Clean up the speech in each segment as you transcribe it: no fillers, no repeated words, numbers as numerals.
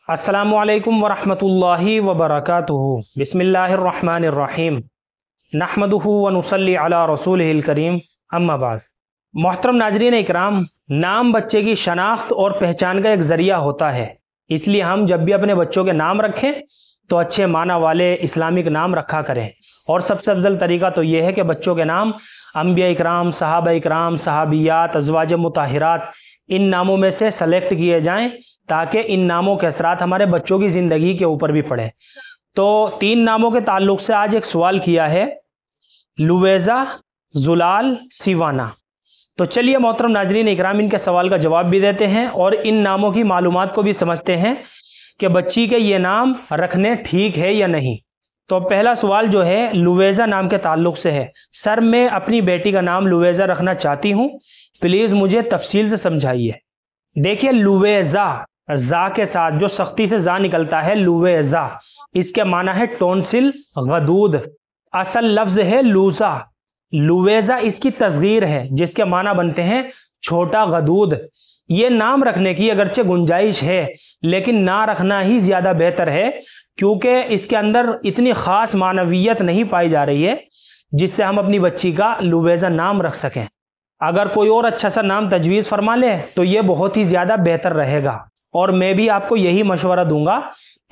अस्सलामुअलैकुम वरहमतुल्लाहि वबरकातुहू। बिस्मिल्लाहिर्रहमानिर्रहीम। नहमदुहू व नुसल्ली अला रसूलिहिल करीम। अम्मा बाद। मोहतरम नाज़रीन इकराम, नाम बच्चे की शनाख्त और पहचान का एक ज़रिया होता है। इसलिए हम जब भी अपने बच्चों के नाम रखें तो अच्छे माना वाले इस्लामिक नाम रखा करें। और सबसे अफजल तरीका तो ये है कि बच्चों के नाम अंबिया इकराम, सहाबा इकराम, सहाबियात, अज़वाज मुताहिरात, इन नामों में से सेलेक्ट किए जाएं ताकि इन नामों के असरात हमारे बच्चों की ज़िंदगी के ऊपर भी पड़े। तो 3 नामों के ताल्लुक़ से आज एक सवाल किया है, लुवेज़ा, जुलाल, सिवाना। तो चलिए मोहतरम नाज़रीन इकराम, इनके सवाल का जवाब भी देते हैं और इन नामों की मालूमात को भी समझते हैं कि बच्ची के ये नाम रखने ठीक है या नहीं। तो पहला सवाल जो है लुवेज़ा नाम के ताल्लुक़ से है। सर, मैं अपनी बेटी का नाम लुवेज़ा रखना चाहती हूँ, प्लीज़ मुझे तफसील से समझाइए। देखिए, लुवेज़ा जा के साथ जो सख्ती से जा निकलता है, लुवेज़ा, इसके माना है टोंसिल गदूद। असल लफ्ज़ है लूज़ा। लुवेज़ा इसकी तस्गीर है जिसके माना बनते हैं छोटा गदूद। ये नाम रखने की अगरचे गुंजाइश है लेकिन ना रखना ही ज़्यादा बेहतर है, क्योंकि इसके अंदर इतनी ख़ास मानवियत नहीं पाई जा रही है जिससे हम अपनी बच्ची का लुवेज़ा नाम रख सकें। अगर कोई और अच्छा सा नाम तजवीज़ फरमा ले तो ये बहुत ही ज़्यादा बेहतर रहेगा। और मैं भी आपको यही मशवरा दूंगा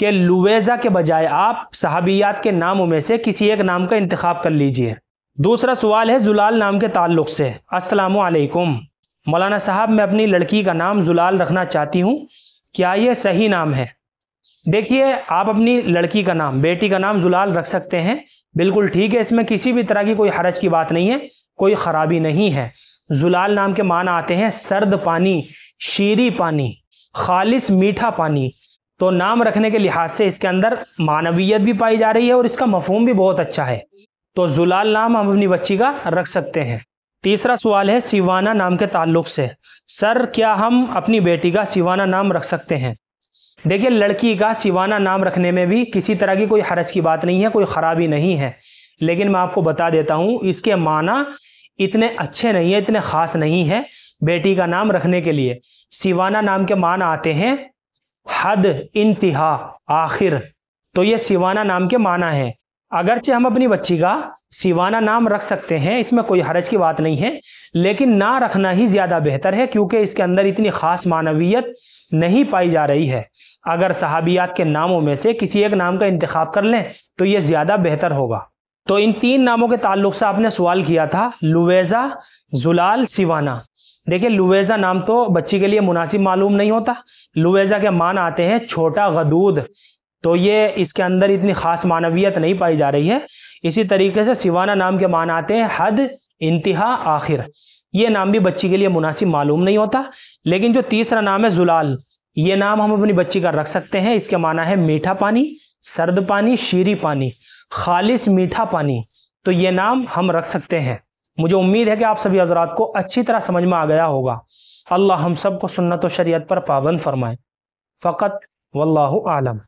कि लुवेज़ा के बजाय आप सहाबियात के नामों में से किसी एक नाम का इंतखाब कर लीजिए। दूसरा सवाल है जुलाल नाम के ताल्लुक़ से। अस्सलामु अलैकुम मौलाना साहब, मैं अपनी लड़की का नाम जुलाल रखना चाहती हूँ, क्या ये सही नाम है? देखिए, आप अपनी लड़की का नाम, बेटी का नाम जुलाल रख सकते हैं, बिल्कुल ठीक है, इसमें किसी भी तरह की कोई हरज की बात नहीं है, कोई ख़राबी नहीं है। जुलाल नाम के माना आते हैं सर्द पानी, शीरी पानी, खालिस मीठा पानी। तो नाम रखने के लिहाज से इसके अंदर मानवियत भी पाई जा रही है और इसका मफहूम भी बहुत अच्छा है। तो जुलाल नाम हम अपनी बच्ची का रख सकते हैं। तीसरा सवाल है सिवाना नाम के ताल्लुक़ से। सर, क्या हम अपनी बेटी का सिवाना नाम रख सकते हैं? देखिए, लड़की का सिवाना नाम रखने में भी किसी तरह की कोई हरज की बात नहीं है, कोई ख़राबी नहीं है, लेकिन मैं आपको बता देता हूँ इसके माना इतने अच्छे नहीं है, इतने ख़ास नहीं है बेटी का नाम रखने के लिए। सिवाना नाम के माना आते हैं हद, इंतहा, आखिर। तो ये सिवाना नाम के माना है। अगरचे हम अपनी बच्ची का सिवाना नाम रख सकते हैं, इसमें कोई हरज की बात नहीं है, लेकिन ना रखना ही ज़्यादा बेहतर है क्योंकि इसके अंदर इतनी ख़ास मानवियत नहीं पाई जा रही है। अगर सहाबियात के नामों में से किसी एक नाम का इंतखाब कर लें तो ये ज़्यादा बेहतर होगा। तो इन 3 नामों के ताल्लुक़ से आपने सवाल किया था, लुवेज़ा, जुलाल, सिवाना। देखिए, लुवेज़ा नाम तो बच्ची के लिए मुनासिब मालूम नहीं होता। लुवेज़ा के मान आते हैं छोटा गदूद, तो ये इसके अंदर इतनी ख़ास मानवियत नहीं पाई जा रही है। इसी तरीके से सिवाना नाम के मान आते हैं हद, इंतहा, आखिर। ये नाम भी बच्ची के लिए मुनासिब मालूम नहीं होता। लेकिन जो तीसरा नाम है जुलाल, ये नाम हम अपनी बच्ची का रख सकते हैं। इसके माना है मीठा पानी, सर्द पानी, शीरी पानी, खालिस मीठा पानी। तो ये नाम हम रख सकते हैं। मुझे उम्मीद है कि आप सभी हज़रात को अच्छी तरह समझ में आ गया होगा। अल्लाह हम सब को सुन्नत व शरीयत पर पाबंद फरमाए। फ़कत वल्लाहु आलम।